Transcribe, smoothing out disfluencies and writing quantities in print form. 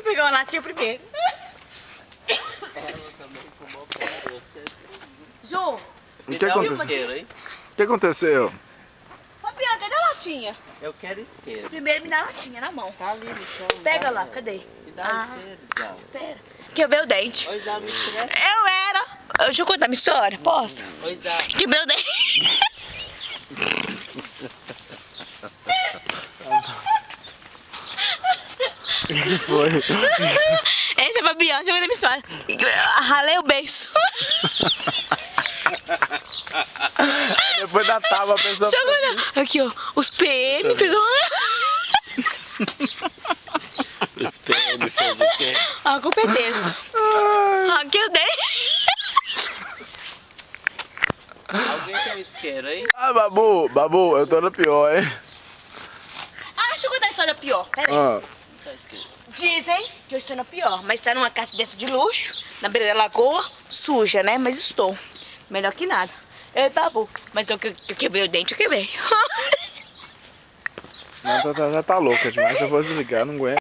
pegar uma latinha primeiro. Ela também fumou fora, você... Ju, Me dá um isqueiro, hein? O que aconteceu? Fabiana, cadê a latinha? Eu quero isqueiro. Primeiro me dá a latinha na mão. Tá ali no chão. Pega tá, lá, né? cadê? Me dá isqueiro, Zá. Espera. Quebrei o dente. Oi, Zá, me estressa. Eu era. Deixa eu contar minha história, posso? Oi, Zá. Quebrei o dente. O que foi? Essa é a Fabiana, deixa eu contar minha história. Ralei o beiço. Depois da tábua a pessoa... Deixa eu contar. Aqui, ó. Os PM fez um... Os PM fez o quê? A culpa é deles. Aqui eu dei. Alguém quer isqueiro, hein? Ah, Babu, eu tô no pior, hein? Ah, deixa eu contar a história pior. Pera aí. Ah, Tá isqueiro. Dizem que eu estou na pior, mas tá numa casa dessa de luxo, na beira da lagoa, suja, né? Mas estou. Melhor que nada. Ei, Babu, mas eu quebrei o dente, eu quebrei. não, tá louca demais. Se eu fosse ligar, não aguento.